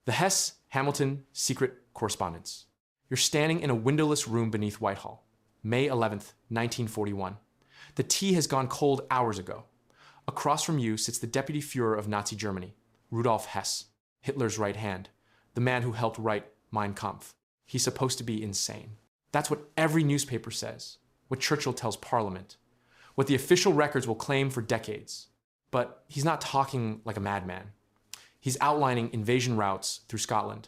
The Hess-Hamilton secret correspondence. You're standing in a windowless room beneath Whitehall, May 11th, 1941. The tea has gone cold hours ago. Across from you sits the Deputy Führer of Nazi Germany, Rudolf Hess, Hitler's right hand, the man who helped write Mein Kampf. He's supposed to be insane. That's what every newspaper says, what Churchill tells Parliament, what the official records will claim for decades. But he's not talking like a madman. He's outlining invasion routes through Scotland,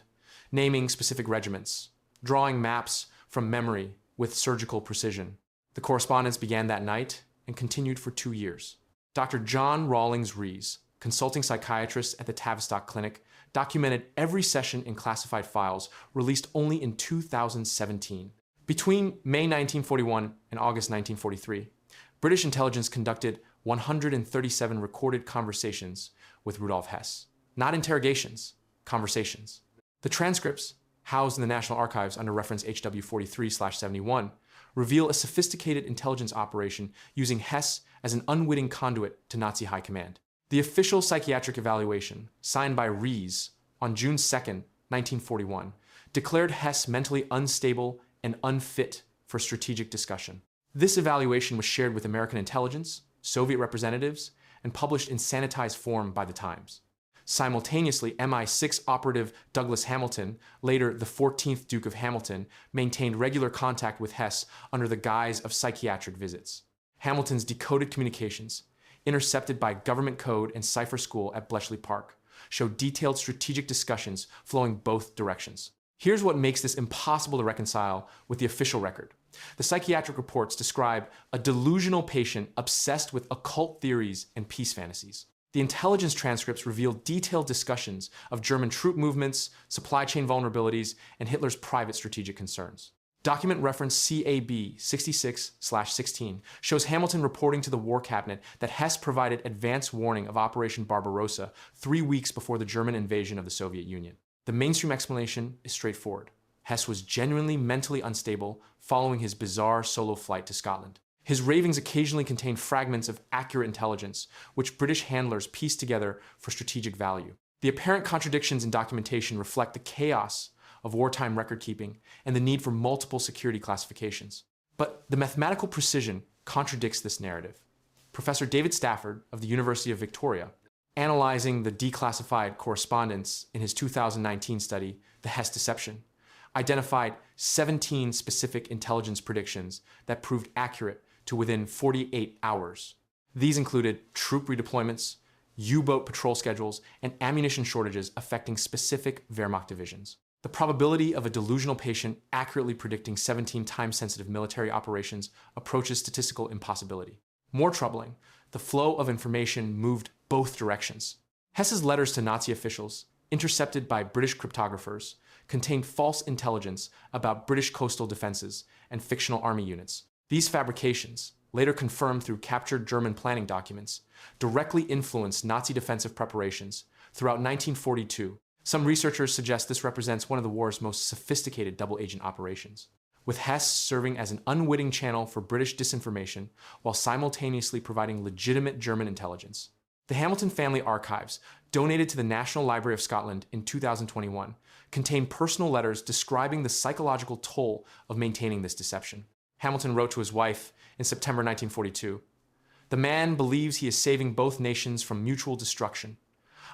naming specific regiments, drawing maps from memory with surgical precision. The correspondence began that night and continued for 2 years. Dr. John Rawlings Rees, consulting psychiatrist at the Tavistock Clinic, documented every session in classified files released only in 2017. Between May 1941 and August 1943, British intelligence conducted 137 recorded conversations with Rudolf Hess. Not interrogations, conversations. The transcripts, housed in the National Archives under reference HW43/71, reveal a sophisticated intelligence operation using Hess as an unwitting conduit to Nazi high command. The official psychiatric evaluation, signed by Rees on June 2, 1941, declared Hess mentally unstable and unfit for strategic discussion. This evaluation was shared with American intelligence, Soviet representatives, and published in sanitized form by the Times. Simultaneously, MI6 operative Douglas Hamilton, later the 14th Duke of Hamilton, maintained regular contact with Hess under the guise of psychiatric visits. Hamilton's decoded communications, intercepted by government code and cipher school at Bletchley Park, show detailed strategic discussions flowing both directions. Here's what makes this impossible to reconcile with the official record. The psychiatric reports describe a delusional patient obsessed with occult theories and peace fantasies. The intelligence transcripts reveal detailed discussions of German troop movements, supply chain vulnerabilities, and Hitler's private strategic concerns. Document reference CAB 66/16 shows Hamilton reporting to the War Cabinet that Hess provided advance warning of Operation Barbarossa 3 weeks before the German invasion of the Soviet Union. The mainstream explanation is straightforward. Hess was genuinely mentally unstable following his bizarre solo flight to Scotland. His ravings occasionally contain fragments of accurate intelligence, which British handlers pieced together for strategic value. The apparent contradictions in documentation reflect the chaos of wartime record-keeping and the need for multiple security classifications. But the mathematical precision contradicts this narrative. Professor David Stafford of the University of Victoria, analyzing the declassified correspondence in his 2019 study, The Hess Deception, identified 17 specific intelligence predictions that proved accurate to within 48 hours. These included troop redeployments, U-boat patrol schedules, and ammunition shortages affecting specific Wehrmacht divisions. The probability of a delusional patient accurately predicting 17 time-sensitive military operations approaches statistical impossibility. More troubling, the flow of information moved both directions. Hess's letters to Nazi officials, intercepted by British cryptographers, contained false intelligence about British coastal defenses and fictional army units. These fabrications, later confirmed through captured German planning documents, directly influenced Nazi defensive preparations throughout 1942. Some researchers suggest this represents one of the war's most sophisticated double-agent operations, with Hess serving as an unwitting channel for British disinformation while simultaneously providing legitimate German intelligence. The Hamilton family archives, donated to the National Library of Scotland in 2021, contain personal letters describing the psychological toll of maintaining this deception. Hamilton wrote to his wife in September 1942, "The man believes he is saving both nations from mutual destruction.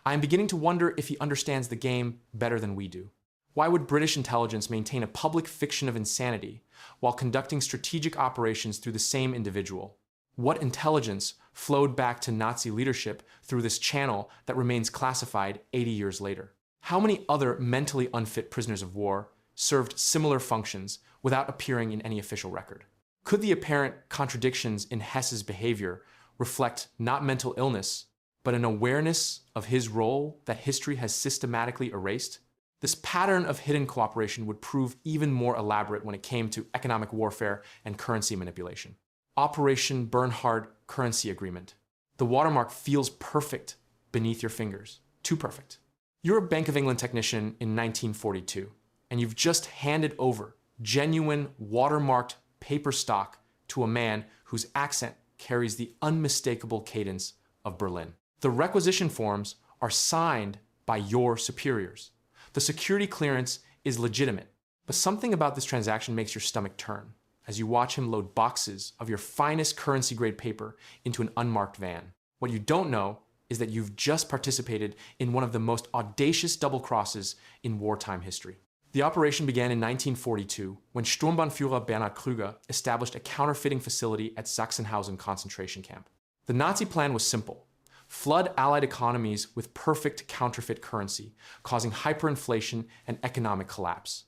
I am beginning to wonder if he understands the game better than we do. Why would British intelligence maintain a public fiction of insanity while conducting strategic operations through the same individual? What intelligence flowed back to Nazi leadership through this channel that remains classified 80 years later? How many other mentally unfit prisoners of war served similar functions without appearing in any official record? Could the apparent contradictions in Hess's behavior reflect not mental illness, but an awareness of his role that history has systematically erased? This pattern of hidden cooperation would prove even more elaborate when it came to economic warfare and currency manipulation. Operation Bernhard Currency Agreement. The watermark feels perfect beneath your fingers. Too perfect. You're a Bank of England technician in 1942, and you've just handed over genuine watermarked paper stock to a man whose accent carries the unmistakable cadence of Berlin. The requisition forms are signed by your superiors, The security clearance is legitimate, but something about this transaction makes your stomach turn as you watch him load boxes of your finest currency-grade paper into an unmarked van. What you don't know is that you've just participated in one of the most audacious double crosses in wartime history. The operation began in 1942 when Sturmbannführer Bernhard Krüger established a counterfeiting facility at Sachsenhausen concentration camp. The Nazi plan was simple: flood Allied economies with perfect counterfeit currency, causing hyperinflation and economic collapse.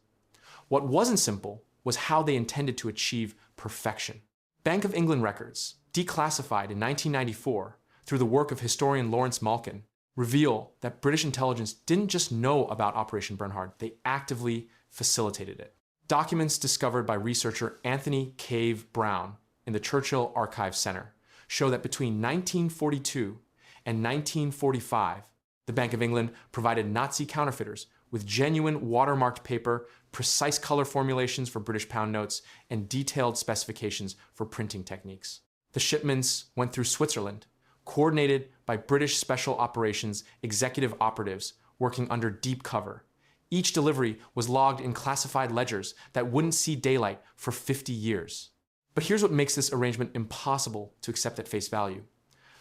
What wasn't simple was how they intended to achieve perfection. Bank of England records, declassified in 1994 through the work of historian Lawrence Malkin, reveal that British intelligence didn't just know about Operation Bernhard, they actively facilitated it. Documents discovered by researcher Anthony Cave Brown in the Churchill Archive Center show that between 1942 and 1945, the Bank of England provided Nazi counterfeiters with genuine watermarked paper, precise color formulations for British pound notes, and detailed specifications for printing techniques. The shipments went through Switzerland, coordinated by British Special Operations executive operatives working under deep cover. Each delivery was logged in classified ledgers that wouldn't see daylight for 50 years. But here's what makes this arrangement impossible to accept at face value.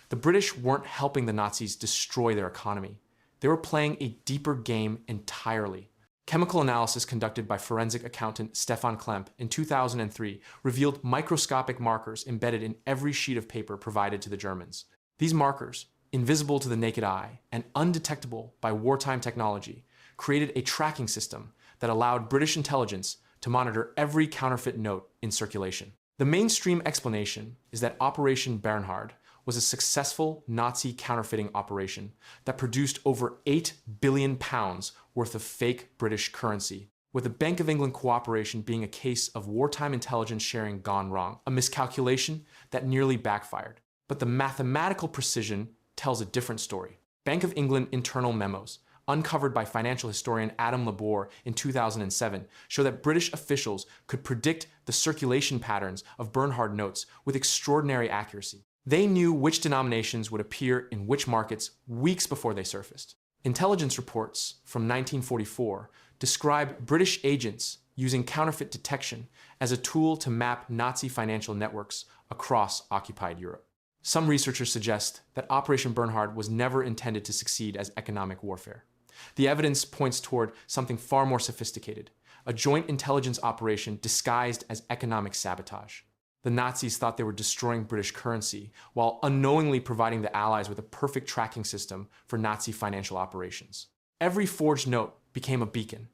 The British weren't helping the Nazis destroy their economy. They were playing a deeper game entirely. Chemical analysis conducted by forensic accountant Stefan Klemp in 2003 revealed microscopic markers embedded in every sheet of paper provided to the Germans. These markers, invisible to the naked eye and undetectable by wartime technology, created a tracking system that allowed British intelligence to monitor every counterfeit note in circulation. The mainstream explanation is that Operation Bernhard was a successful Nazi counterfeiting operation that produced over £8 billion worth of fake British currency, with the Bank of England cooperation being a case of wartime intelligence sharing gone wrong, a miscalculation that nearly backfired. But the mathematical precision tells a different story. Bank of England internal memos, uncovered by financial historian Adam Labor in 2007, show that British officials could predict the circulation patterns of Bernhard notes with extraordinary accuracy. They knew which denominations would appear in which markets weeks before they surfaced. Intelligence reports from 1944 describe British agents using counterfeit detection as a tool to map Nazi financial networks across occupied Europe. Some researchers suggest that Operation Bernhard was never intended to succeed as economic warfare. The evidence points toward something far more sophisticated, a joint intelligence operation disguised as economic sabotage. The Nazis thought they were destroying British currency while unknowingly providing the Allies with a perfect tracking system for Nazi financial operations. Every forged note became a beacon,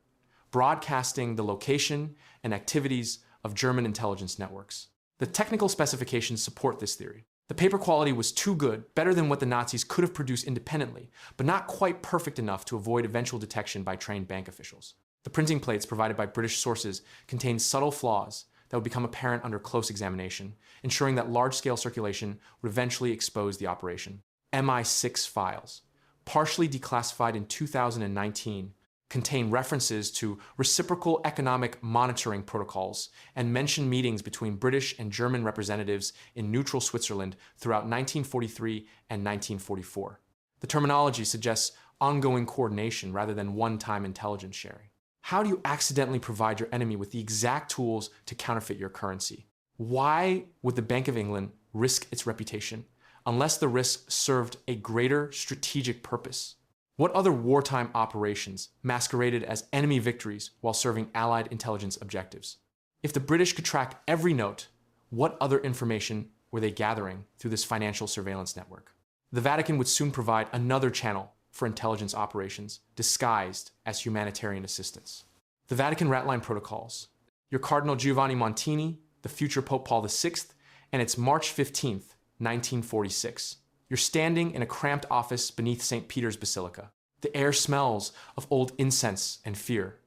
broadcasting the location and activities of German intelligence networks. The technical specifications support this theory. The paper quality was too good, better than what the Nazis could have produced independently, but not quite perfect enough to avoid eventual detection by trained bank officials. The printing plates provided by British sources contained subtle flaws that would become apparent under close examination, ensuring that large-scale circulation would eventually expose the operation. MI6 files, partially declassified in 2019, contain references to reciprocal economic monitoring protocols and mention meetings between British and German representatives in neutral Switzerland throughout 1943 and 1944. The terminology suggests ongoing coordination rather than one-time intelligence sharing. How do you accidentally provide your enemy with the exact tools to counterfeit your currency? Why would the Bank of England risk its reputation unless the risk served a greater strategic purpose? What other wartime operations masqueraded as enemy victories while serving Allied intelligence objectives? If the British could track every note, what other information were they gathering through this financial surveillance network? The Vatican would soon provide another channel for intelligence operations disguised as humanitarian assistance. The Vatican Ratline Protocols, your Cardinal Giovanni Montini, the future Pope Paul VI, and it's March 15th, 1946. You're standing in a cramped office beneath St. Peter's Basilica. The air smells of old incense and fear.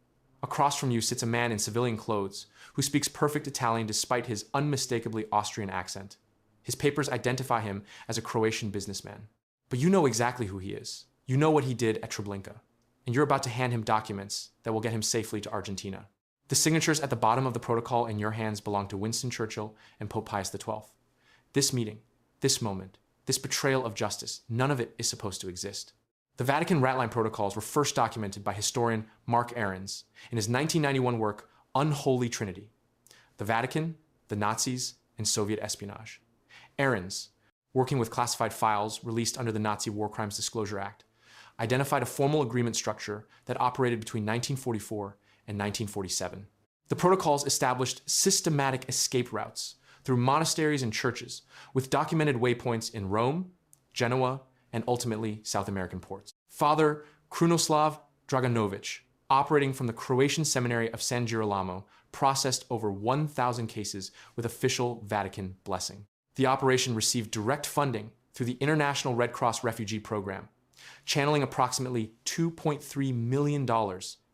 Across from you sits a man in civilian clothes who speaks perfect Italian despite his unmistakably Austrian accent. His papers identify him as a Croatian businessman. But you know exactly who he is. You know what he did at Treblinka. And you're about to hand him documents that will get him safely to Argentina. The signatures at the bottom of the protocol in your hands belong to Winston Churchill and Pope Pius XII. This meeting, this moment, this betrayal of justice, none of it is supposed to exist. The Vatican ratline protocols were first documented by historian Mark Ahrens in his 1991 work, Unholy Trinity: The Vatican, the Nazis, and Soviet Espionage. Ahrens, working with classified files released under the Nazi War Crimes Disclosure Act, identified a formal agreement structure that operated between 1944 and 1947. The protocols established systematic escape routes through monasteries and churches, with documented waypoints in Rome, Genoa, and ultimately South American ports. Father Krunoslav Draganovic, operating from the Croatian seminary of San Girolamo, processed over 1,000 cases with official Vatican blessing. The operation received direct funding through the International Red Cross Refugee Program, channeling approximately $2.3 million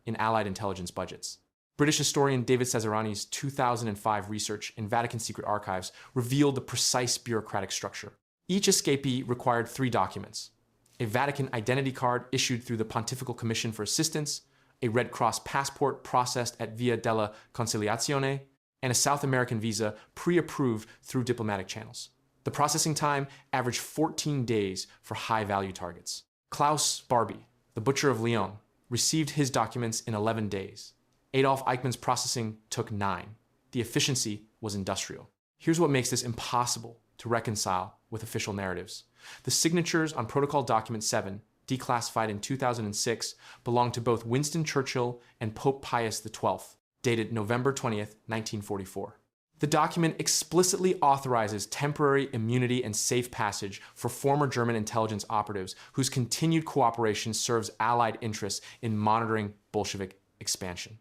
in Allied intelligence budgets. British historian David Cesarani's 2005 research in Vatican secret archives revealed the precise bureaucratic structure. Each escapee required 3 documents: a Vatican identity card issued through the Pontifical Commission for Assistance, a Red Cross passport processed at Via della Conciliazione, and a South American visa pre-approved through diplomatic channels. The processing time averaged 14 days for high-value targets. Klaus Barbie, the butcher of Lyon, received his documents in 11 days. Adolf Eichmann's processing took 9. The efficiency was industrial. Here's what makes this impossible to reconcile with official narratives. The signatures on Protocol Document 7, declassified in 2006, belong to both Winston Churchill and Pope Pius XII, dated November 20th, 1944. The document explicitly authorizes temporary immunity and safe passage for former German intelligence operatives whose continued cooperation serves Allied interests in monitoring Bolshevik expansion.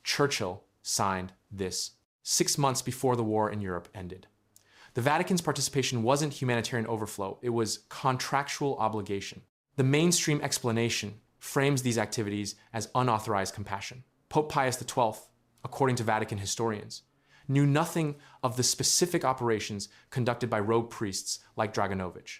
Churchill signed this 6 months before the war in Europe ended. The Vatican's participation wasn't humanitarian overflow, it was contractual obligation. The mainstream explanation frames these activities as unauthorized compassion. Pope Pius XII, according to Vatican historians, knew nothing of the specific operations conducted by rogue priests like Draganovic.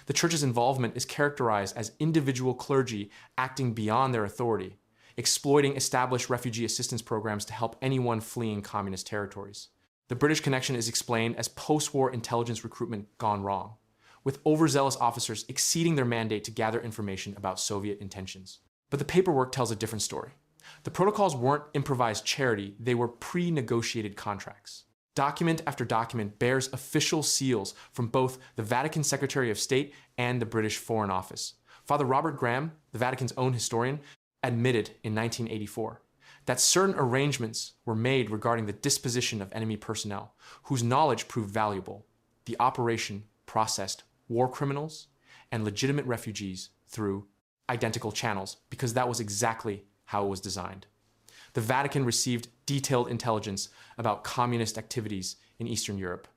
The Church's involvement is characterized as individual clergy acting beyond their authority, exploiting established refugee assistance programs to help anyone fleeing communist territories. The British connection is explained as post-war intelligence recruitment gone wrong, with overzealous officers exceeding their mandate to gather information about Soviet intentions. But the paperwork tells a different story. The protocols weren't improvised charity, they were pre-negotiated contracts. Document after document bears official seals from both the Vatican Secretary of State and the British Foreign Office. Father Robert Graham, the Vatican's own historian, admitted in 1984 that certain arrangements were made regarding the disposition of enemy personnel, whose knowledge proved valuable. The operation processed war criminals and legitimate refugees through identical channels, because that was exactly how it was designed. The Vatican received detailed intelligence about communist activities in Eastern Europe.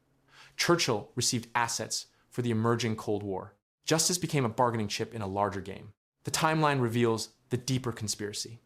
Churchill received assets for the emerging Cold War. Justice became a bargaining chip in a larger game. The timeline reveals the deeper conspiracy.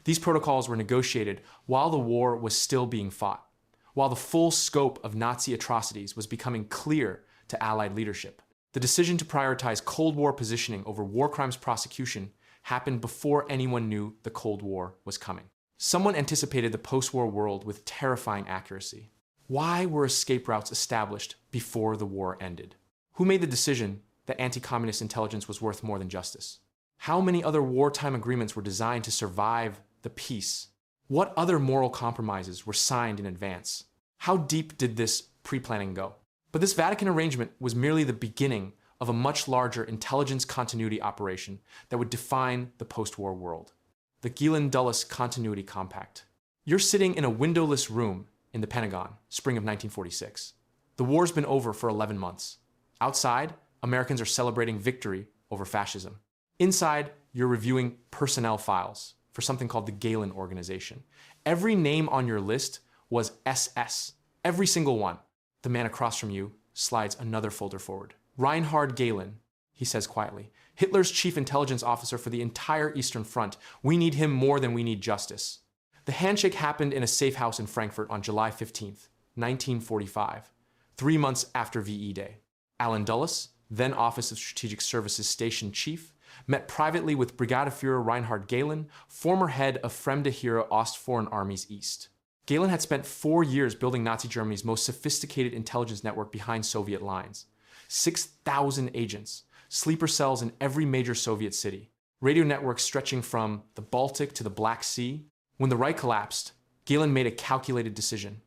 These protocols were negotiated while the war was still being fought, while the full scope of Nazi atrocities was becoming clear to Allied leadership. The decision to prioritize Cold War positioning over war crimes prosecution happened before anyone knew the Cold War was coming. Someone anticipated the post-war world with terrifying accuracy. Why were escape routes established before the war ended? Who made the decision that anti-communist intelligence was worth more than justice? How many other wartime agreements were designed to survive the peace? What other moral compromises were signed in advance? How deep did this pre-planning go? But this Vatican arrangement was merely the beginning of a much larger intelligence continuity operation that would define the post-war world. The Gielan-Dulles Continuity Compact. You're sitting in a windowless room in the Pentagon, spring of 1946. The war's been over for 11 months. Outside, Americans are celebrating victory over fascism. Inside, you're reviewing personnel files for something called the Galen Organization. Every name on your list was SS. Every single one. The man across from you slides another folder forward. Reinhard Galen, he says quietly, Hitler's chief intelligence officer for the entire Eastern Front. We need him more than we need justice. The handshake happened in a safe house in Frankfurt on July 15th, 1945, 3 months after VE Day. Alan Dulles, then Office of Strategic Services Station Chief, met privately with Brigadeführer Reinhard Galen, former head of Fremde Heere Ostforeign Armies East. Galen had spent 4 years building Nazi Germany's most sophisticated intelligence network behind Soviet lines. 6,000 agents, sleeper cells in every major Soviet city, radio networks stretching from the Baltic to the Black Sea. When the Reich collapsed, Galen made a calculated decision.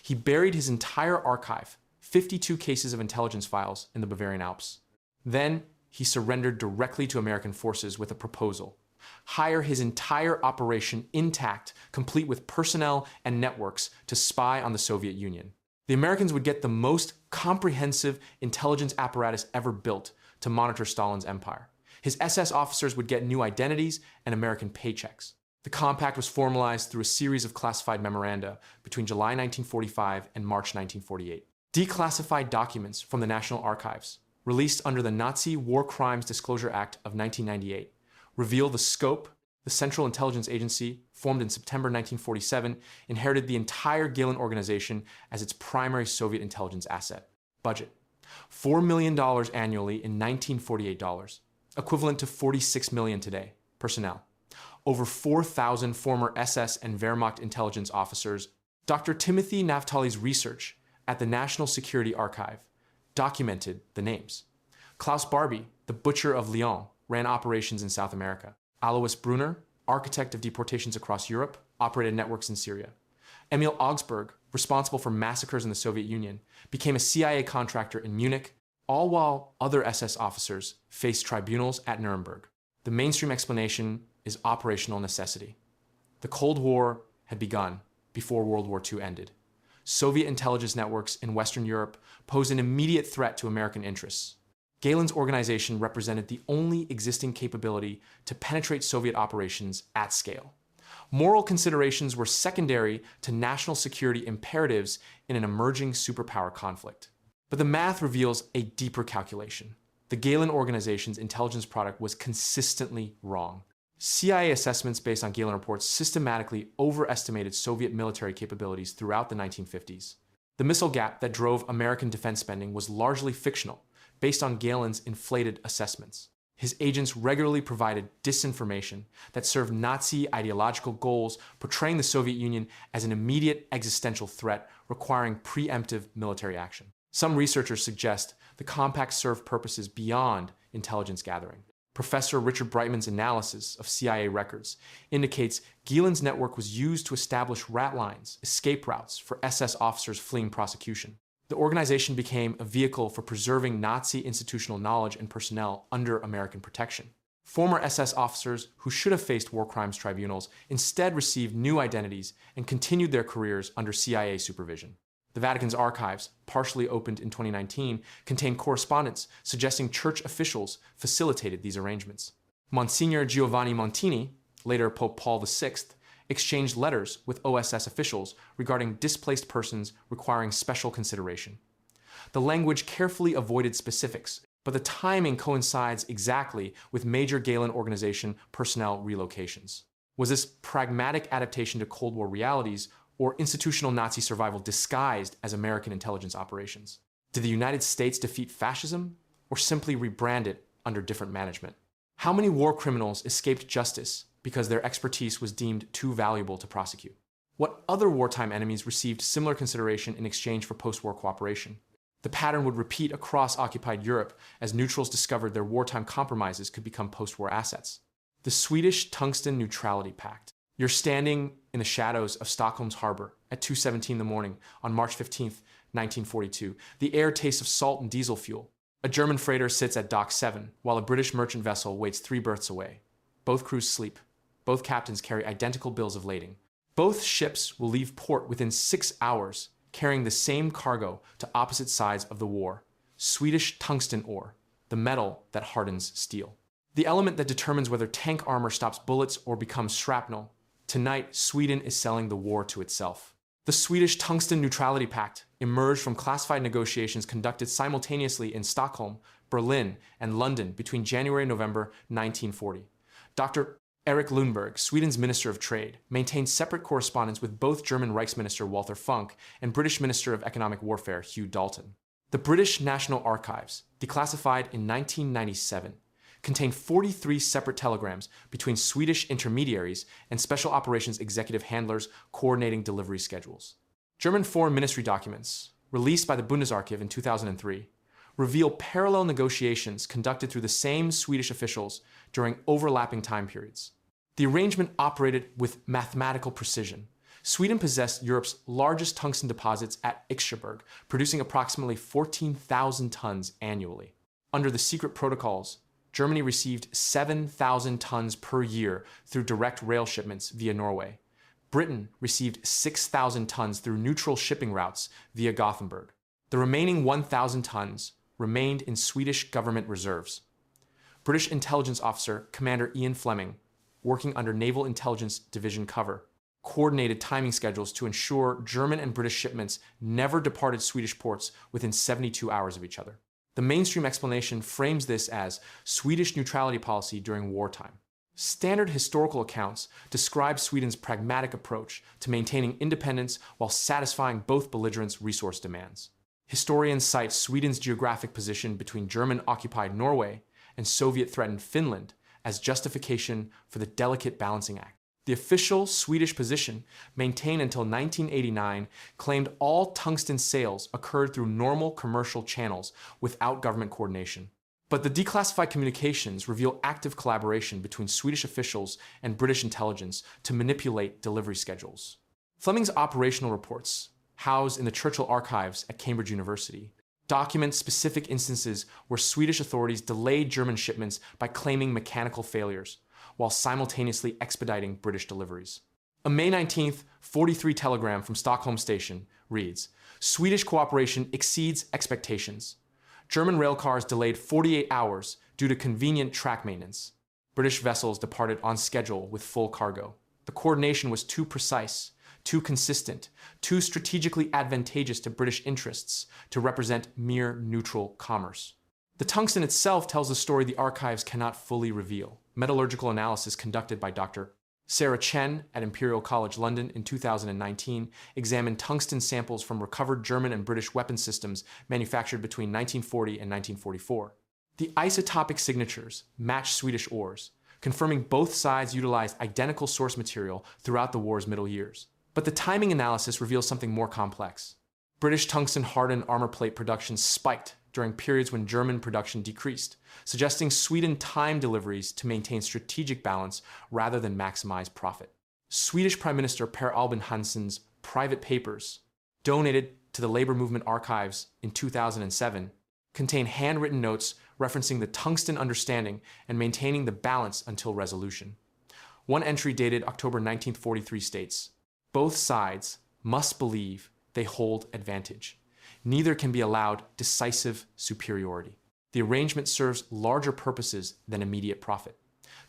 He buried his entire archive, 52 cases of intelligence files, in the Bavarian Alps. Then, he surrendered directly to American forces with a proposal: hire his entire operation intact, complete with personnel and networks, to spy on the Soviet Union. The Americans would get the most comprehensive intelligence apparatus ever built to monitor Stalin's empire. His SS officers would get new identities and American paychecks. The compact was formalized through a series of classified memoranda between July 1945 and March 1948. Declassified documents from the National Archives, released under the Nazi War Crimes Disclosure Act of 1998, reveal the scope. The Central Intelligence Agency, formed in September 1947, inherited the entire Galen organization as its primary Soviet intelligence asset. Budget: $4 million annually in 1948 dollars, equivalent to $46 million today. Personnel: over 4,000 former SS and Wehrmacht intelligence officers. Dr. Timothy Naftali's research at the National Security Archive documented the names. Klaus Barbie, the butcher of Lyon, ran operations in South America. Alois Brunner, architect of deportations across Europe, operated networks in Syria. Emil Augsburg, responsible for massacres in the Soviet Union, became a CIA contractor in Munich, all while other SS officers faced tribunals at Nuremberg. The mainstream explanation is operational necessity. The Cold War had begun before World War II ended. Soviet intelligence networks in Western Europe posed an immediate threat to American interests. Galen's organization represented the only existing capability to penetrate Soviet operations at scale. Moral considerations were secondary to national security imperatives in an emerging superpower conflict. But the math reveals a deeper calculation. The Galen organization's intelligence product was consistently wrong. CIA assessments based on Galen reports systematically overestimated Soviet military capabilities throughout the 1950s. The missile gap that drove American defense spending was largely fictional, based on Galen's inflated assessments. His agents regularly provided disinformation that served Nazi ideological goals, portraying the Soviet Union as an immediate existential threat requiring preemptive military action. Some researchers suggest the compact served purposes beyond intelligence gathering. Professor Richard Brightman's analysis of CIA records indicates Galen's network was used to establish rat lines, escape routes for SS officers fleeing prosecution. The organization became a vehicle for preserving Nazi institutional knowledge and personnel under American protection. Former SS officers who should have faced war crimes tribunals instead received new identities and continued their careers under CIA supervision. The Vatican's archives, partially opened in 2019, contain correspondence suggesting church officials facilitated these arrangements. Monsignor Giovanni Montini, later Pope Paul VI, exchanged letters with OSS officials regarding displaced persons requiring special consideration. The language carefully avoided specifics, but the timing coincides exactly with major Galen organization personnel relocations. Was this pragmatic adaptation to Cold War realities or institutional Nazi survival disguised as American intelligence operations? Did the United States defeat fascism or simply rebrand it under different management? How many war criminals escaped justice because their expertise was deemed too valuable to prosecute? What other wartime enemies received similar consideration in exchange for post-war cooperation? The pattern would repeat across occupied Europe as neutrals discovered their wartime compromises could become post-war assets. The Swedish Tungsten Neutrality Pact. You're standing in the shadows of Stockholm's harbor at 2:17 in the morning on March 15, 1942. The air tastes of salt and diesel fuel. A German freighter sits at Dock 7, while a British merchant vessel waits 3 berths away. Both crews sleep. Both captains carry identical bills of lading. Both ships will leave port within 6 hours, carrying the same cargo to opposite sides of the war: Swedish tungsten ore, the metal that hardens steel. The element that determines whether tank armor stops bullets or becomes shrapnel. Tonight, Sweden is selling the war to itself. The Swedish Tungsten Neutrality Pact emerged from classified negotiations conducted simultaneously in Stockholm, Berlin, and London between January and November 1940. Dr. Erik Lundberg, Sweden's Minister of Trade, maintained separate correspondence with both German Reichsminister Walther Funk and British Minister of Economic Warfare Hugh Dalton. The British National Archives, declassified in 1997, contained 43 separate telegrams between Swedish intermediaries and Special Operations executive handlers coordinating delivery schedules. German Foreign Ministry documents, released by the Bundesarchiv in 2003, reveal parallel negotiations conducted through the same Swedish officials during overlapping time periods. The arrangement operated with mathematical precision. Sweden possessed Europe's largest tungsten deposits at Ixsjöberg, producing approximately 14,000 tons annually. Under the secret protocols, Germany received 7,000 tons per year through direct rail shipments via Norway. Britain received 6,000 tons through neutral shipping routes via Gothenburg. The remaining 1,000 tons remained in Swedish government reserves. British intelligence officer Commander Ian Fleming, working under Naval Intelligence Division cover, coordinated timing schedules to ensure German and British shipments never departed Swedish ports within 72 hours of each other. The mainstream explanation frames this as Swedish neutrality policy during wartime. Standard historical accounts describe Sweden's pragmatic approach to maintaining independence while satisfying both belligerents' resource demands. Historians cite Sweden's geographic position between German-occupied Norway and Soviet-threatened Finland as justification for the delicate balancing act. The official Swedish position, maintained until 1989, claimed all tungsten sales occurred through normal commercial channels without government coordination. But the declassified communications reveal active collaboration between Swedish officials and British intelligence to manipulate delivery schedules. Fleming's operational reports, housed in the Churchill Archives at Cambridge University, document specific instances where Swedish authorities delayed German shipments by claiming mechanical failures, while simultaneously expediting British deliveries. A May 19th, 43 telegram from Stockholm Station reads, "Swedish cooperation exceeds expectations. German railcars delayed 48 hours due to convenient track maintenance. British vessels departed on schedule with full cargo. The coordination was too precise, too consistent, too strategically advantageous to British interests to represent mere neutral commerce." The tungsten itself tells a story the archives cannot fully reveal. Metallurgical analysis conducted by Dr. Sarah Chen at Imperial College London in 2019 examined tungsten samples from recovered German and British weapon systems manufactured between 1940 and 1944. The isotopic signatures match Swedish ores, confirming both sides utilized identical source material throughout the war's middle years. But the timing analysis reveals something more complex. British tungsten-hardened armor plate production spiked during periods when German production decreased, suggesting Sweden timed deliveries to maintain strategic balance rather than maximize profit. Swedish Prime Minister Per Albin Hansson's private papers, donated to the labor movement archives in 2007, contain handwritten notes referencing the tungsten understanding and maintaining the balance until resolution. One entry dated October 1943 states, "Both sides must believe they hold advantage. Neither can be allowed decisive superiority. The arrangement serves larger purposes than immediate profit."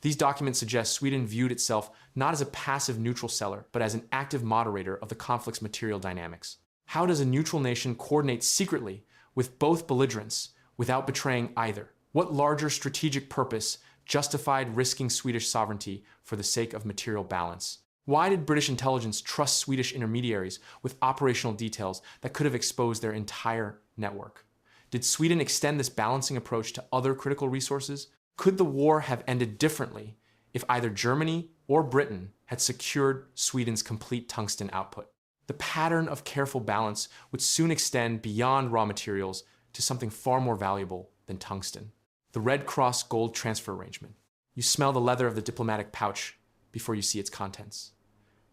These documents suggest Sweden viewed itself not as a passive neutral seller, but as an active moderator of the conflict's material dynamics. How does a neutral nation coordinate secretly with both belligerents without betraying either? What larger strategic purpose justified risking Swedish sovereignty for the sake of material balance? Why did British intelligence trust Swedish intermediaries with operational details that could have exposed their entire network? Did Sweden extend this balancing approach to other critical resources? Could the war have ended differently if either Germany or Britain had secured Sweden's complete tungsten output? The pattern of careful balance would soon extend beyond raw materials to something far more valuable than tungsten. The Red Cross gold transfer arrangement. You smell the leather of the diplomatic pouch before you see its contents.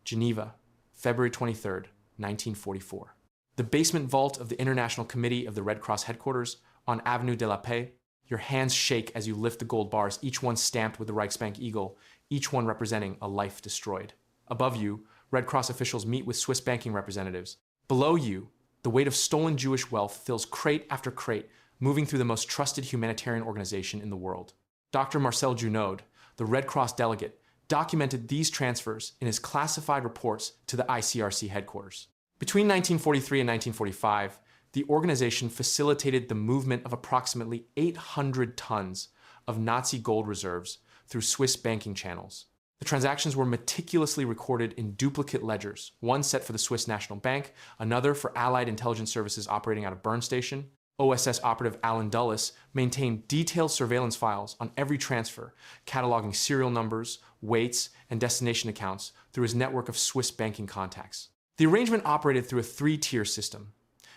Geneva, February 23, 1944. The basement vault of the International Committee of the Red Cross headquarters on Avenue de la Paix. Your hands shake as you lift the gold bars, each one stamped with the Reichsbank eagle, each one representing a life destroyed. Above you, Red Cross officials meet with Swiss banking representatives. Below you, the weight of stolen Jewish wealth fills crate after crate, moving through the most trusted humanitarian organization in the world. Dr. Marcel Junod, the Red Cross delegate, documented these transfers in his classified reports to the ICRC headquarters. Between 1943 and 1945, the organization facilitated the movement of approximately 800 tons of Nazi gold reserves through Swiss banking channels. The transactions were meticulously recorded in duplicate ledgers, one set for the Swiss National Bank, another for Allied intelligence services operating out of Bern Station. OSS operative Alan Dulles maintained detailed surveillance files on every transfer, cataloging serial numbers, weights, and destination accounts through his network of Swiss banking contacts. The arrangement operated through a three-tier system.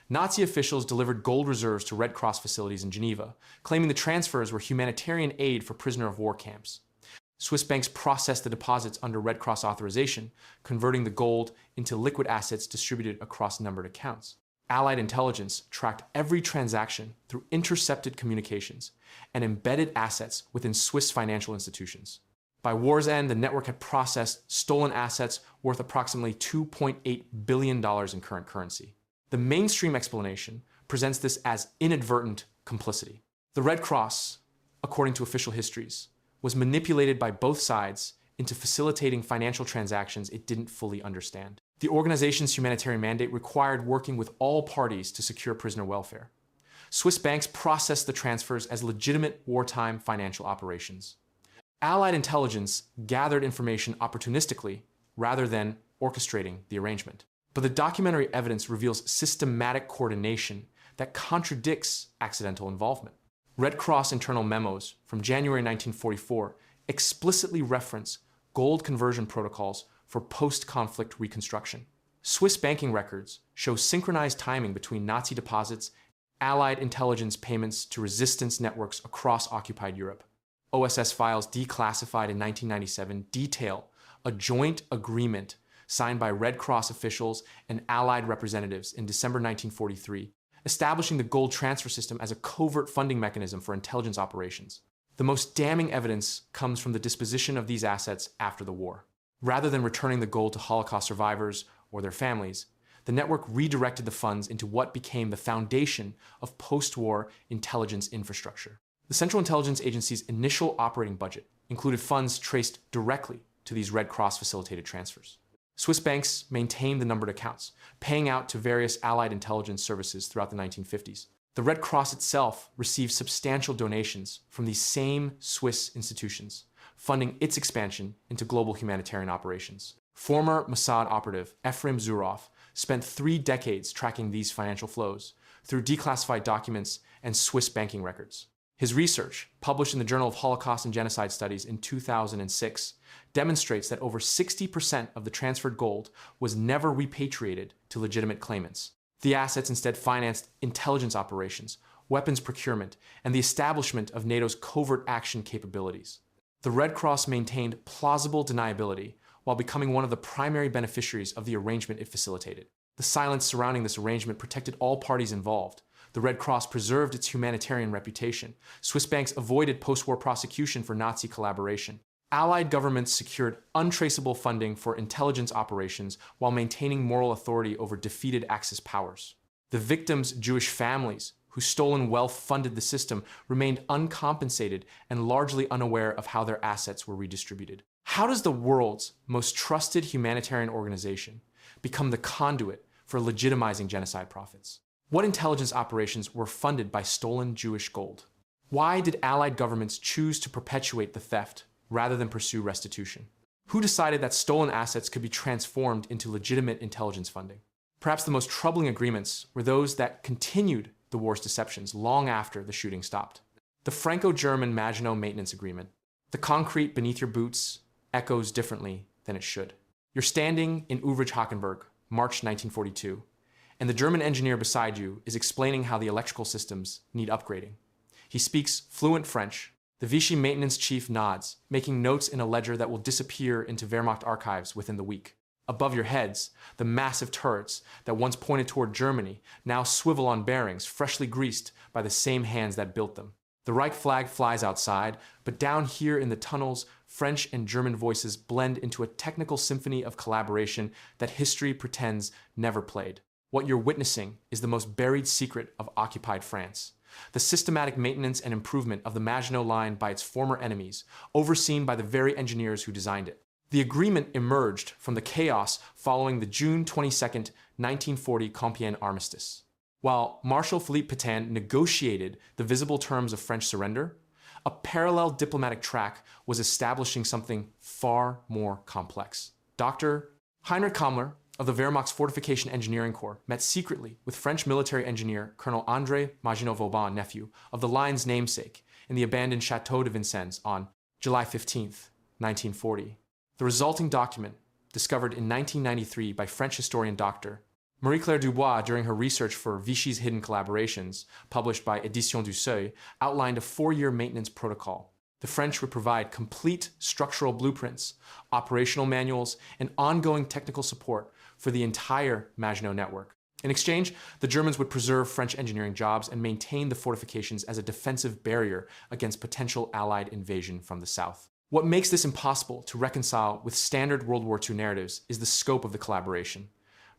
Nazi officials delivered gold reserves to Red Cross facilities in Geneva, claiming the transfers were humanitarian aid for prisoner of war camps. Swiss banks processed the deposits under Red Cross authorization, converting the gold into liquid assets distributed across numbered accounts. Allied intelligence tracked every transaction through intercepted communications and embedded assets within Swiss financial institutions. By war's end, the network had processed stolen assets worth approximately $2.8 billion in current currency. The mainstream explanation presents this as inadvertent complicity. The Red Cross, according to official histories, was manipulated by both sides into facilitating financial transactions it didn't fully understand. The organization's humanitarian mandate required working with all parties to secure prisoner welfare. Swiss banks processed the transfers as legitimate wartime financial operations. Allied intelligence gathered information opportunistically rather than orchestrating the arrangement. But the documentary evidence reveals systematic coordination that contradicts accidental involvement. Red Cross internal memos from January 1944 explicitly reference gold conversion protocols for post-conflict reconstruction. Swiss banking records show synchronized timing between Nazi deposits, Allied intelligence payments to resistance networks across occupied Europe. OSS files declassified in 1997 detail a joint agreement signed by Red Cross officials and Allied representatives in December 1943, establishing the gold transfer system as a covert funding mechanism for intelligence operations. The most damning evidence comes from the disposition of these assets after the war. Rather than returning the gold to Holocaust survivors or their families, the network redirected the funds into what became the foundation of post-war intelligence infrastructure. The Central Intelligence Agency's initial operating budget included funds traced directly to these Red Cross facilitated transfers. Swiss banks maintained the numbered accounts, paying out to various Allied intelligence services throughout the 1950s. The Red Cross itself received substantial donations from these same Swiss institutions, funding its expansion into global humanitarian operations. Former Mossad operative Efrem Zurov spent 3 decades tracking these financial flows through declassified documents and Swiss banking records. His research, published in the Journal of Holocaust and Genocide Studies in 2006, demonstrates that over 60% of the transferred gold was never repatriated to legitimate claimants. The assets instead financed intelligence operations, weapons procurement, and the establishment of NATO's covert action capabilities. The Red Cross maintained plausible deniability while becoming one of the primary beneficiaries of the arrangement it facilitated. The silence surrounding this arrangement protected all parties involved. The Red Cross preserved its humanitarian reputation. Swiss banks avoided post-war prosecution for Nazi collaboration. Allied governments secured untraceable funding for intelligence operations while maintaining moral authority over defeated Axis powers. The victims' Jewish families, whose stolen wealth funded the system, remained uncompensated and largely unaware of how their assets were redistributed. How does the world's most trusted humanitarian organization become the conduit for legitimizing genocide profits? What intelligence operations were funded by stolen Jewish gold? Why did Allied governments choose to perpetuate the theft rather than pursue restitution? Who decided that stolen assets could be transformed into legitimate intelligence funding? Perhaps the most troubling agreements were those that continued the war's deceptions long after the shooting stopped. The Franco-German Maginot Maintenance Agreement. The concrete beneath your boots echoes differently than it should. You're standing in Uvrich-Hackenberg, March 1942, and the German engineer beside you is explaining how the electrical systems need upgrading. He speaks fluent French. The Vichy maintenance chief nods, making notes in a ledger that will disappear into Wehrmacht archives within the week. Above your heads, the massive turrets that once pointed toward Germany now swivel on bearings, freshly greased by the same hands that built them. The Reich flag flies outside, but down here in the tunnels, French and German voices blend into a technical symphony of collaboration that history pretends never played. What you're witnessing is the most buried secret of occupied France. The systematic maintenance and improvement of the Maginot Line by its former enemies, overseen by the very engineers who designed it. The agreement emerged from the chaos following the June 22, 1940 Compiègne armistice. While Marshal Philippe Pétain negotiated the visible terms of French surrender, a parallel diplomatic track was establishing something far more complex. Dr. Heinrich Kammler of the Wehrmacht's Fortification Engineering Corps met secretly with French military engineer Colonel André Maginot-Vauban, nephew of the line's namesake, in the abandoned Château de Vincennes on July 15, 1940. The resulting document, discovered in 1993 by French historian Dr. Marie-Claire Dubois, during her research for Vichy's hidden collaborations, published by Éditions du Seuil, outlined a 4-year maintenance protocol. The French would provide complete structural blueprints, operational manuals, and ongoing technical support for the entire Maginot network. In exchange, the Germans would preserve French engineering jobs and maintain the fortifications as a defensive barrier against potential Allied invasion from the south. What makes this impossible to reconcile with standard World War II narratives is the scope of the collaboration.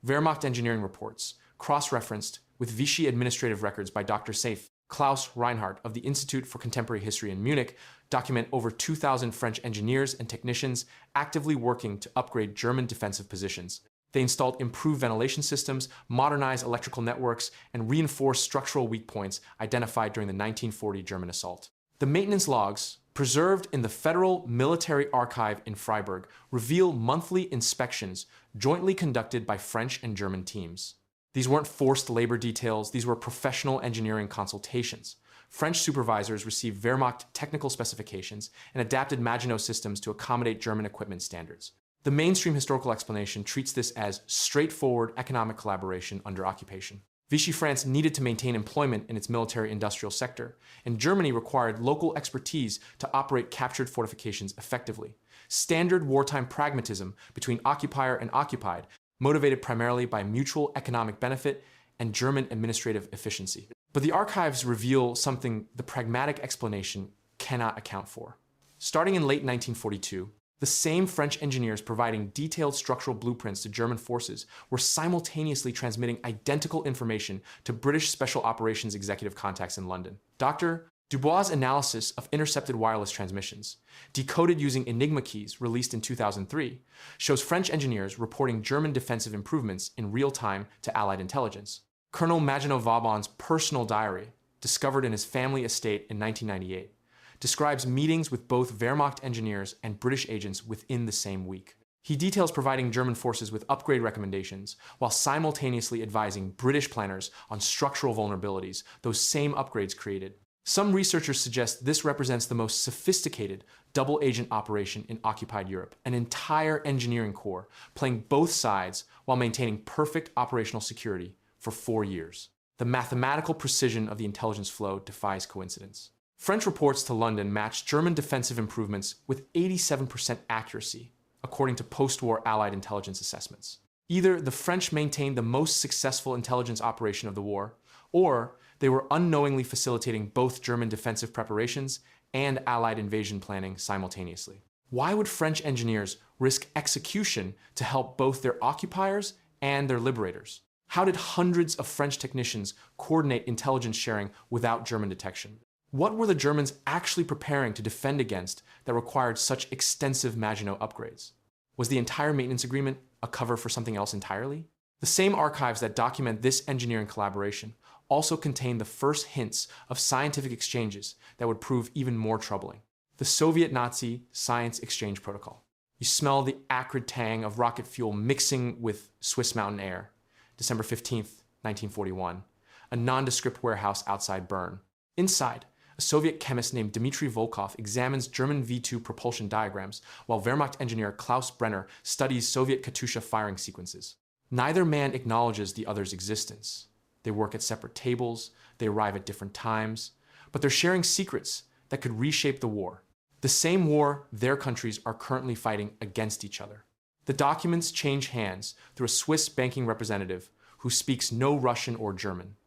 Wehrmacht engineering reports, cross-referenced with Vichy administrative records by Dr. Seyf, Klaus Reinhardt of the Institute for Contemporary History in Munich, document over 2,000 French engineers and technicians actively working to upgrade German defensive positions. They installed improved ventilation systems, modernized electrical networks, and reinforced structural weak points identified during the 1940 German assault. The maintenance logs, preserved in the Federal Military Archive in Freiburg, reveal monthly inspections jointly conducted by French and German teams. These weren't forced labor details, these were professional engineering consultations. French supervisors received Wehrmacht technical specifications and adapted Maginot systems to accommodate German equipment standards. The mainstream historical explanation treats this as straightforward economic collaboration under occupation. Vichy France needed to maintain employment in its military-industrial sector, and Germany required local expertise to operate captured fortifications effectively. Standard wartime pragmatism between occupier and occupied, motivated primarily by mutual economic benefit and German administrative efficiency. But the archives reveal something the pragmatic explanation cannot account for. Starting in late 1942, the same French engineers providing detailed structural blueprints to German forces were simultaneously transmitting identical information to British Special Operations executive contacts in London. Dr. Dubois' analysis of intercepted wireless transmissions, decoded using Enigma keys released in 2003, shows French engineers reporting German defensive improvements in real time to Allied intelligence. Colonel Maginot Vauban's personal diary, discovered in his family estate in 1998, describes meetings with both Wehrmacht engineers and British agents within the same week. He details providing German forces with upgrade recommendations while simultaneously advising British planners on structural vulnerabilities those same upgrades created. Some researchers suggest this represents the most sophisticated double-agent operation in occupied Europe, an entire engineering corps playing both sides while maintaining perfect operational security for 4 years. The mathematical precision of the intelligence flow defies coincidence. French reports to London matched German defensive improvements with 87% accuracy, according to post-war Allied intelligence assessments. Either the French maintained the most successful intelligence operation of the war, or they were unknowingly facilitating both German defensive preparations and Allied invasion planning simultaneously. Why would French engineers risk execution to help both their occupiers and their liberators? How did hundreds of French technicians coordinate intelligence sharing without German detection? What were the Germans actually preparing to defend against that required such extensive Maginot upgrades? Was the entire maintenance agreement a cover for something else entirely? The same archives that document this engineering collaboration also contain the first hints of scientific exchanges that would prove even more troubling. The Soviet-Nazi Science Exchange Protocol. You smell the acrid tang of rocket fuel mixing with Swiss mountain air. December 15th, 1941. A nondescript warehouse outside Bern. Inside, a Soviet chemist named Dmitry Volkov examines German V-2 propulsion diagrams, while Wehrmacht engineer Klaus Brenner studies Soviet Katyusha firing sequences. Neither man acknowledges the other's existence. They work at separate tables, they arrive at different times, but they're sharing secrets that could reshape the war. The same war their countries are currently fighting against each other. The documents change hands through a Swiss banking representative who speaks no Russian or German.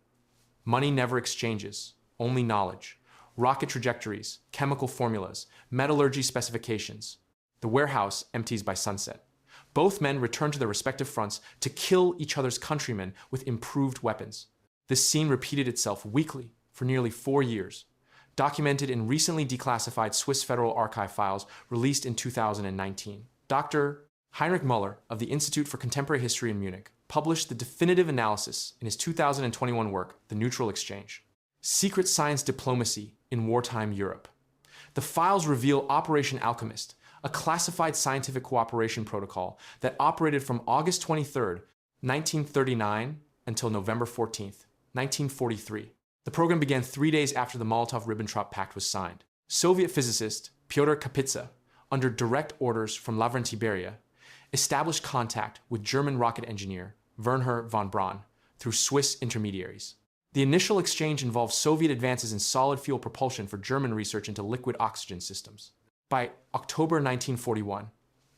Money never exchanges, only knowledge. Rocket trajectories, chemical formulas, metallurgy specifications. The warehouse empties by sunset. Both men return to their respective fronts to kill each other's countrymen with improved weapons. This scene repeated itself weekly for nearly 4 years, documented in recently declassified Swiss Federal Archive files released in 2019. Dr. Heinrich Müller of the Institute for Contemporary History in Munich published the definitive analysis in his 2021 work, The Neutral Exchange. Secret science diplomacy in wartime Europe. The files reveal Operation Alchemist, a classified scientific cooperation protocol that operated from August 23, 1939 until November 14, 1943. The program began 3 days after the Molotov-Ribbentrop Pact was signed. Soviet physicist Pyotr Kapitsa, under direct orders from Lavrentiy Beria, established contact with German rocket engineer Wernher von Braun, through Swiss intermediaries. The initial exchange involved Soviet advances in solid fuel propulsion for German research into liquid oxygen systems. By October 1941,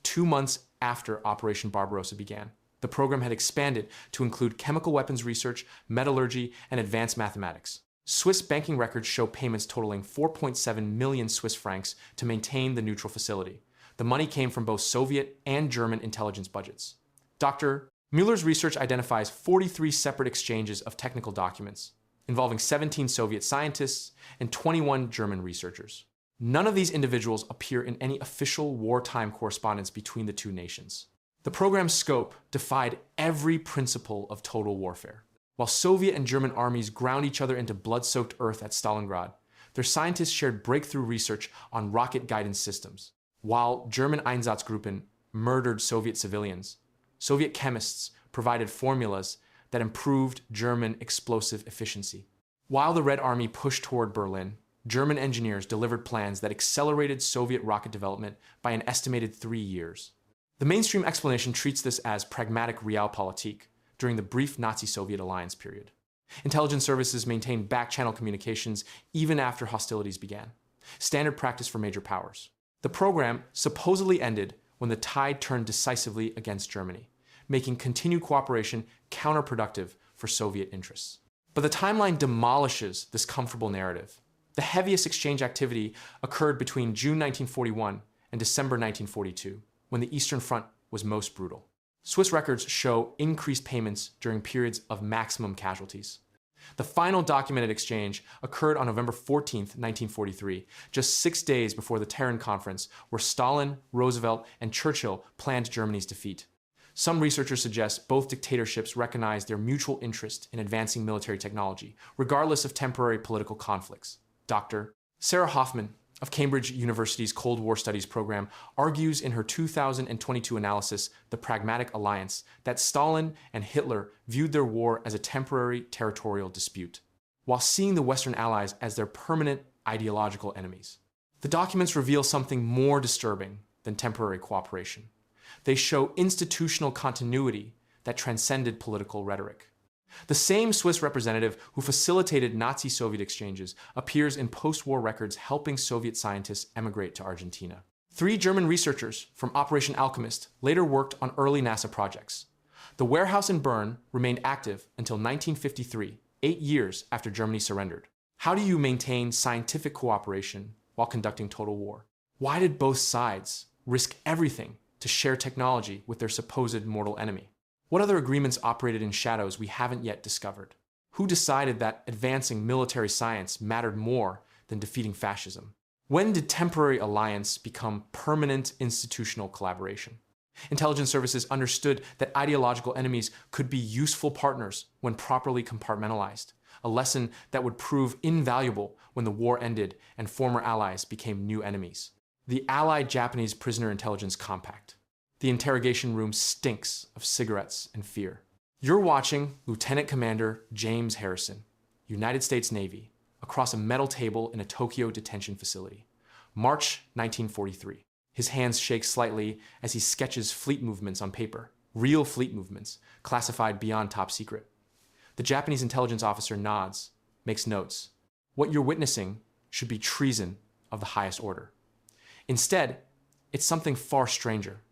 2 months after Operation Barbarossa began, the program had expanded to include chemical weapons research, metallurgy, and advanced mathematics. Swiss banking records show payments totaling 4.7 million Swiss francs to maintain the neutral facility. The money came from both Soviet and German intelligence budgets. Dr. Mueller's research identifies 43 separate exchanges of technical documents, involving 17 Soviet scientists and 21 German researchers. None of these individuals appear in any official wartime correspondence between the two nations. The program's scope defied every principle of total warfare. While Soviet and German armies ground each other into blood-soaked earth at Stalingrad, their scientists shared breakthrough research on rocket guidance systems. While German Einsatzgruppen murdered Soviet civilians, Soviet chemists provided formulas that improved German explosive efficiency. While the Red Army pushed toward Berlin, German engineers delivered plans that accelerated Soviet rocket development by an estimated 3 years. The mainstream explanation treats this as pragmatic realpolitik during the brief Nazi-Soviet alliance period. Intelligence services maintained back-channel communications even after hostilities began, standard practice for major powers. The program supposedly ended when the tide turned decisively against Germany, making continued cooperation counterproductive for Soviet interests. But the timeline demolishes this comfortable narrative. The heaviest exchange activity occurred between June 1941 and December 1942, when the Eastern Front was most brutal. Swiss records show increased payments during periods of maximum casualties. The final documented exchange occurred on November 14, 1943, just 6 days before the Tehran Conference, where Stalin, Roosevelt, and Churchill planned Germany's defeat. Some researchers suggest both dictatorships recognized their mutual interest in advancing military technology, regardless of temporary political conflicts. Dr. Sarah Hoffman of Cambridge University's Cold War Studies program argues in her 2022 analysis, The Pragmatic Alliance, that Stalin and Hitler viewed their war as a temporary territorial dispute, while seeing the Western Allies as their permanent ideological enemies. The documents reveal something more disturbing than temporary cooperation. They show institutional continuity that transcended political rhetoric. The same Swiss representative who facilitated Nazi-Soviet exchanges appears in post-war records helping Soviet scientists emigrate to Argentina. 3 German researchers from Operation Alchemist later worked on early NASA projects. The warehouse in Bern remained active until 1953, 8 years after Germany surrendered. How do you maintain scientific cooperation while conducting total war? Why did both sides risk everything to share technology with their supposed mortal enemy? What other agreements operated in shadows we haven't yet discovered? Who decided that advancing military science mattered more than defeating fascism? When did temporary alliance become permanent institutional collaboration? Intelligence services understood that ideological enemies could be useful partners when properly compartmentalized, a lesson that would prove invaluable when the war ended and former allies became new enemies. The Allied-Japanese Prisoner Intelligence Compact. The interrogation room stinks of cigarettes and fear. You're watching Lieutenant Commander James Harrison, United States Navy, across a metal table in a Tokyo detention facility. March 1943. His hands shake slightly as he sketches fleet movements on paper, real fleet movements, classified beyond top secret. The Japanese intelligence officer nods, makes notes. What you're witnessing should be treason of the highest order. Instead, it's something far stranger.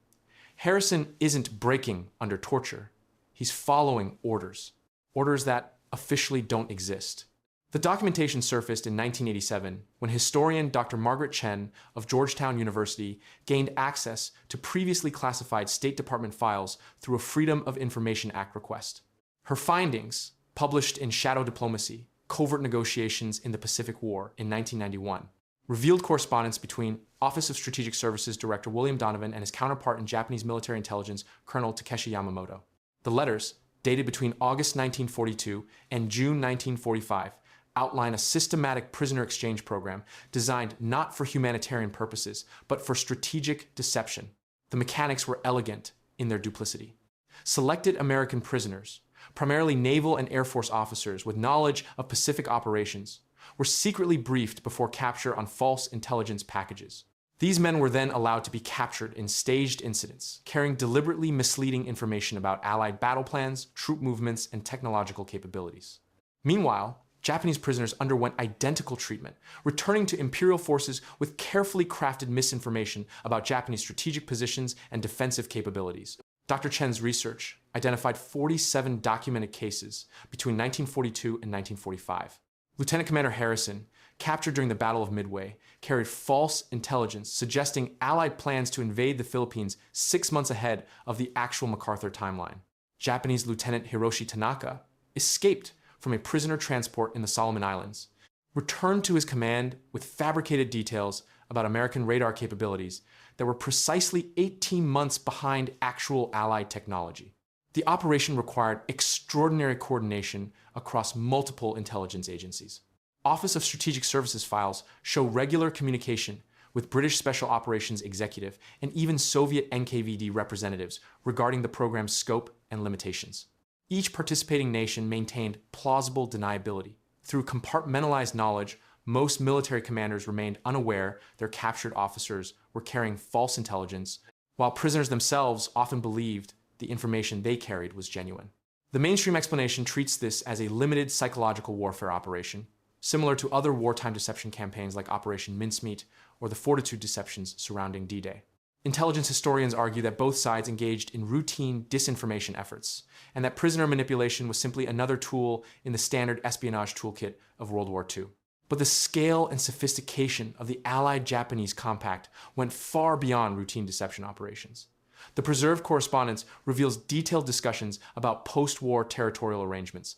Harrison isn't breaking under torture. He's following orders, orders that officially don't exist. The documentation surfaced in 1987 when historian Dr. Margaret Chen of Georgetown University gained access to previously classified State Department files through a Freedom of Information Act request. Her findings, published in Shadow Diplomacy, Covert Negotiations in the Pacific War in 1991, revealed correspondence between Office of Strategic Services Director William Donovan and his counterpart in Japanese military intelligence, Colonel Takeshi Yamamoto. The letters, dated between August 1942 and June 1945, outline a systematic prisoner exchange program designed not for humanitarian purposes, but for strategic deception. The mechanics were elegant in their duplicity. Selected American prisoners, primarily naval and Air Force officers with knowledge of Pacific operations, were secretly briefed before capture on false intelligence packages. These men were then allowed to be captured in staged incidents, carrying deliberately misleading information about Allied battle plans, troop movements, and technological capabilities. Meanwhile, Japanese prisoners underwent identical treatment, returning to Imperial forces with carefully crafted misinformation about Japanese strategic positions and defensive capabilities. Dr. Chen's research identified 47 documented cases between 1942 and 1945. Lieutenant Commander Harrison, captured during the Battle of Midway, carried false intelligence suggesting Allied plans to invade the Philippines 6 months ahead of the actual MacArthur timeline. Japanese Lieutenant Hiroshi Tanaka escaped from a prisoner transport in the Solomon Islands, returned to his command with fabricated details about American radar capabilities that were precisely 18 months behind actual Allied technology. The operation required extraordinary coordination across multiple intelligence agencies. Office of Strategic Services files show regular communication with British Special Operations Executive and even Soviet NKVD representatives regarding the program's scope and limitations. Each participating nation maintained plausible deniability. Through compartmentalized knowledge, most military commanders remained unaware their captured officers were carrying false intelligence, while prisoners themselves often believed the information they carried was genuine. The mainstream explanation treats this as a limited psychological warfare operation, similar to other wartime deception campaigns like Operation Mincemeat or the Fortitude deceptions surrounding D-Day. Intelligence historians argue that both sides engaged in routine disinformation efforts, and that prisoner manipulation was simply another tool in the standard espionage toolkit of World War II. But the scale and sophistication of the Allied-Japanese compact went far beyond routine deception operations. The preserved correspondence reveals detailed discussions about post-war territorial arrangements,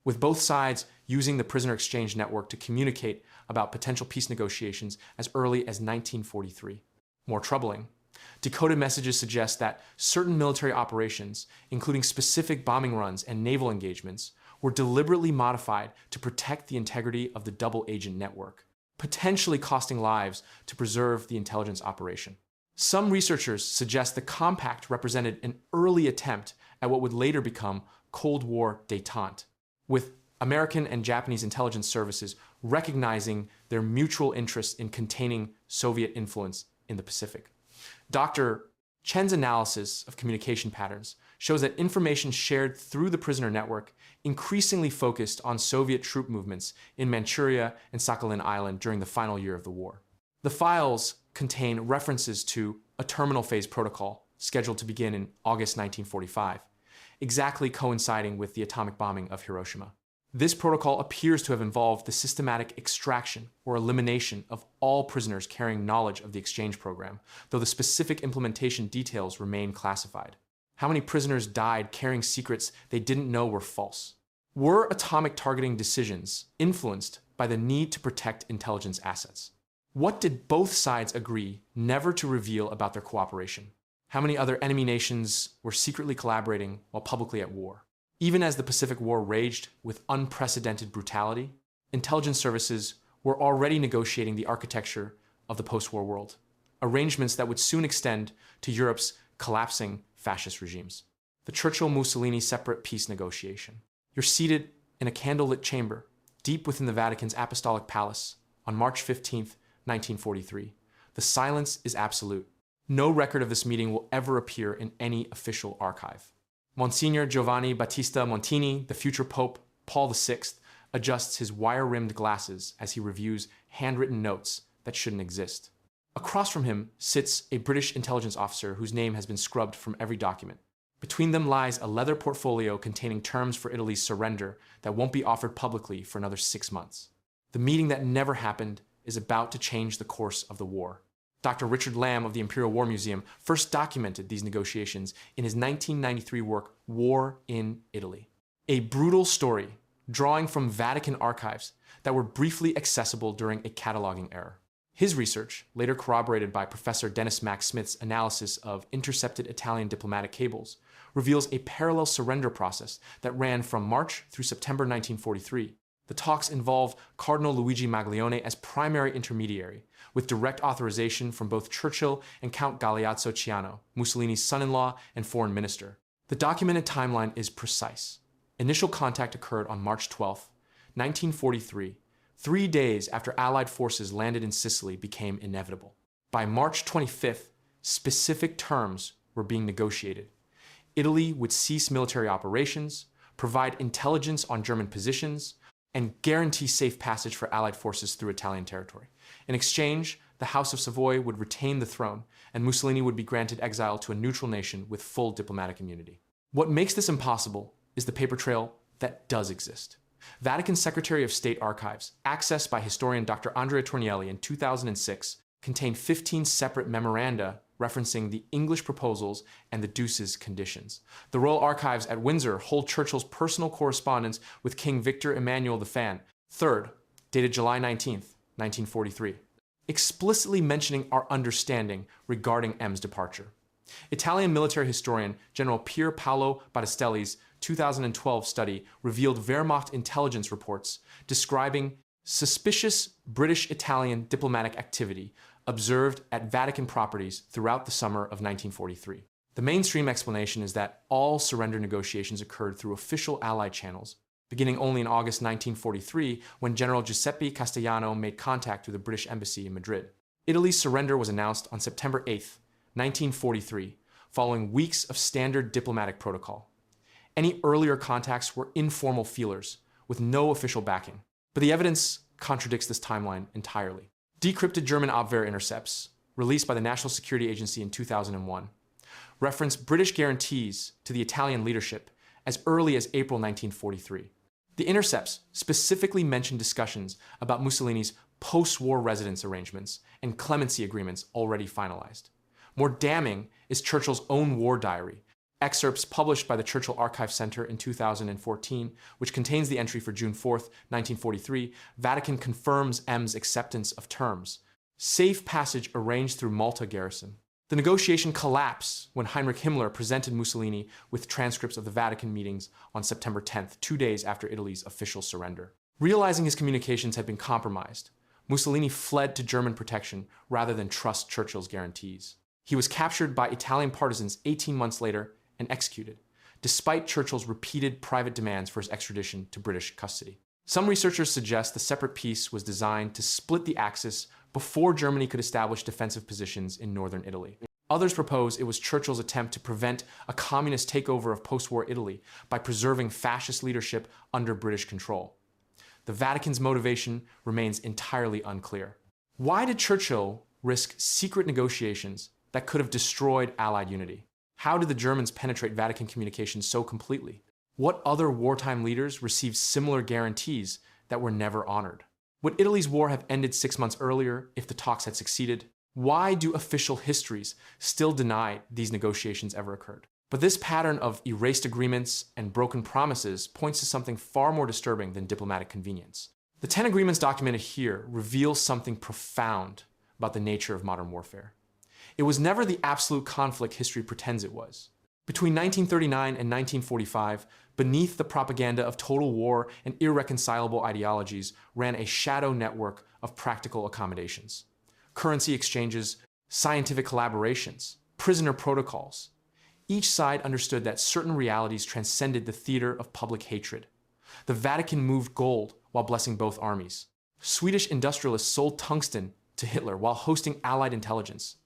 with both sides using the prisoner exchange network to communicate about potential peace negotiations as early as 1943. More troubling, decoded messages suggest that certain military operations, including specific bombing runs and naval engagements, were deliberately modified to protect the integrity of the double-agent network, potentially costing lives to preserve the intelligence operation. Some researchers suggest the compact represented an early attempt at what would later become Cold War détente, with American and Japanese intelligence services recognizing their mutual interest in containing Soviet influence in the Pacific. Dr. Chen's analysis of communication patterns shows that information shared through the prisoner network increasingly focused on Soviet troop movements in Manchuria and Sakhalin Island during the final year of the war. The files contain references to a terminal phase protocol scheduled to begin in August 1945, exactly coinciding with the atomic bombing of Hiroshima. This protocol appears to have involved the systematic extraction or elimination of all prisoners carrying knowledge of the exchange program, though the specific implementation details remain classified. How many prisoners died carrying secrets they didn't know were false? Were atomic targeting decisions influenced by the need to protect intelligence assets? What did both sides agree never to reveal about their cooperation? How many other enemy nations were secretly collaborating while publicly at war? Even as the Pacific War raged with unprecedented brutality, intelligence services were already negotiating the architecture of the post-war world, arrangements that would soon extend to Europe's collapsing fascist regimes. The Churchill-Mussolini separate peace negotiation. You're seated in a candlelit chamber deep within the Vatican's Apostolic Palace on March 15th, 1943. The silence is absolute. No record of this meeting will ever appear in any official archive. Monsignor Giovanni Battista Montini, the future Pope Paul VI, adjusts his wire-rimmed glasses as he reviews handwritten notes that shouldn't exist. Across from him sits a British intelligence officer whose name has been scrubbed from every document. Between them lies a leather portfolio containing terms for Italy's surrender that won't be offered publicly for another 6 months. The meeting that never happened is about to change the course of the war. Dr. Richard Lamb of the Imperial War Museum first documented these negotiations in his 1993 work, War in Italy. A brutal story drawing from Vatican archives that were briefly accessible during a cataloging error. His research, later corroborated by Professor Dennis Mack Smith's analysis of intercepted Italian diplomatic cables, reveals a parallel surrender process that ran from March through September 1943. The talks involved Cardinal Luigi Maglione as primary intermediary, with direct authorization from both Churchill and Count Galeazzo Ciano, Mussolini's son-in-law and foreign minister. The documented timeline is precise. Initial contact occurred on March 12, 1943, 3 days after Allied forces landed in Sicily became inevitable. By March 25th, specific terms were being negotiated. Italy would cease military operations, provide intelligence on German positions, and guarantee safe passage for Allied forces through Italian territory. In exchange, the House of Savoy would retain the throne, and Mussolini would be granted exile to a neutral nation with full diplomatic immunity. What makes this impossible is the paper trail that does exist. Vatican Secretary of State archives, accessed by historian Dr. Andrea Tornielli in 2006, contained 15 separate memoranda referencing the English proposals and the Deuce's conditions. The Royal Archives at Windsor hold Churchill's personal correspondence with King Victor Emmanuel the Fan, III, dated July 19, 1943, explicitly mentioning our understanding regarding M's departure. Italian military historian General Pier Paolo Battistelli's 2012 study revealed Wehrmacht intelligence reports describing suspicious British-Italian diplomatic activity observed at Vatican properties throughout the summer of 1943. The mainstream explanation is that all surrender negotiations occurred through official Allied channels, beginning only in August 1943 when General Giuseppe Castellano made contact through the British Embassy in Madrid. Italy's surrender was announced on September 8, 1943, following weeks of standard diplomatic protocol. Any earlier contacts were informal feelers, with no official backing. But the evidence contradicts this timeline entirely. Decrypted German Abwehr intercepts, released by the National Security Agency in 2001, reference British guarantees to the Italian leadership as early as April 1943. The intercepts specifically mention discussions about Mussolini's post-war residence arrangements and clemency agreements already finalized. More damning is Churchill's own war diary, excerpts published by the Churchill Archive Center in 2014, which contains the entry for June 4, 1943, Vatican confirms M's acceptance of terms. Safe passage arranged through Malta garrison. The negotiation collapsed when Heinrich Himmler presented Mussolini with transcripts of the Vatican meetings on September 10th, 2 days after Italy's official surrender. Realizing his communications had been compromised, Mussolini fled to German protection rather than trust Churchill's guarantees. He was captured by Italian partisans 18 months later and executed, despite Churchill's repeated private demands for his extradition to British custody. Some researchers suggest the separate peace was designed to split the Axis before Germany could establish defensive positions in northern Italy. Others propose it was Churchill's attempt to prevent a communist takeover of post-war Italy by preserving fascist leadership under British control. The Vatican's motivation remains entirely unclear. Why did Churchill risk secret negotiations that could have destroyed Allied unity? How did the Germans penetrate Vatican communications so completely? What other wartime leaders received similar guarantees that were never honored? Would Italy's war have ended 6 months earlier if the talks had succeeded? Why do official histories still deny these negotiations ever occurred? But this pattern of erased agreements and broken promises points to something far more disturbing than diplomatic convenience. The 10 agreements documented here reveal something profound about the nature of modern warfare. It was never the absolute conflict history pretends it was. Between 1939 and 1945, beneath the propaganda of total war and irreconcilable ideologies ran a shadow network of practical accommodations. Currency exchanges, scientific collaborations, prisoner protocols. Each side understood that certain realities transcended the theater of public hatred. The Vatican moved gold while blessing both armies. Swedish industrialists sold tungsten to Hitler while hosting Allied intelligence.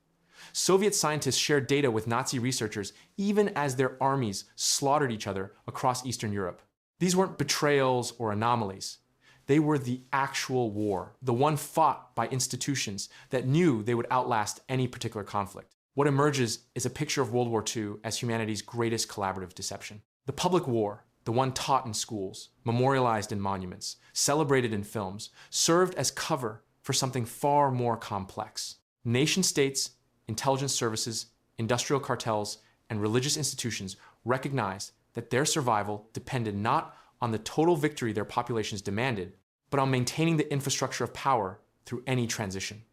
Soviet scientists shared data with Nazi researchers even as their armies slaughtered each other across Eastern Europe. These weren't betrayals or anomalies. They were the actual war, the one fought by institutions that knew they would outlast any particular conflict. What emerges is a picture of World War II as humanity's greatest collaborative deception. The public war, the one taught in schools, memorialized in monuments, celebrated in films, served as cover for something far more complex. Nation-states, intelligence services, industrial cartels, and religious institutions recognized that their survival depended not on the total victory their populations demanded, but on maintaining the infrastructure of power through any transition.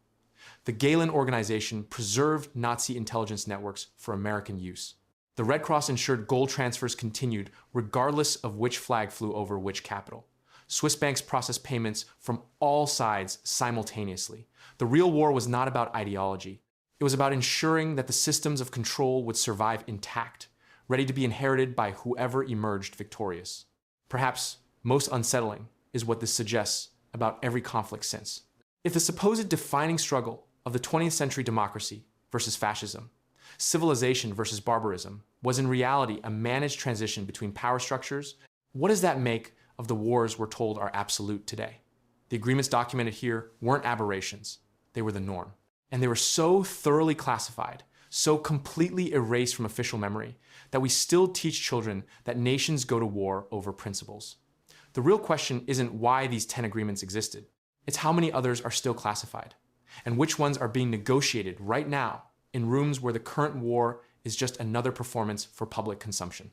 The Gehlen organization preserved Nazi intelligence networks for American use. The Red Cross ensured gold transfers continued regardless of which flag flew over which capital. Swiss banks processed payments from all sides simultaneously. The real war was not about ideology. It was about ensuring that the systems of control would survive intact, ready to be inherited by whoever emerged victorious. Perhaps most unsettling is what this suggests about every conflict since. If the supposed defining struggle of the 20th century democracy versus fascism, civilization versus barbarism, was in reality a managed transition between power structures. What does that make of the wars we're told are absolute today? The agreements documented here weren't aberrations, they were the norm. And they were so thoroughly classified, so completely erased from official memory, that we still teach children that nations go to war over principles. The real question isn't why these 10 agreements existed. It's how many others are still classified, and which ones are being negotiated right now in rooms where the current war is just another performance for public consumption.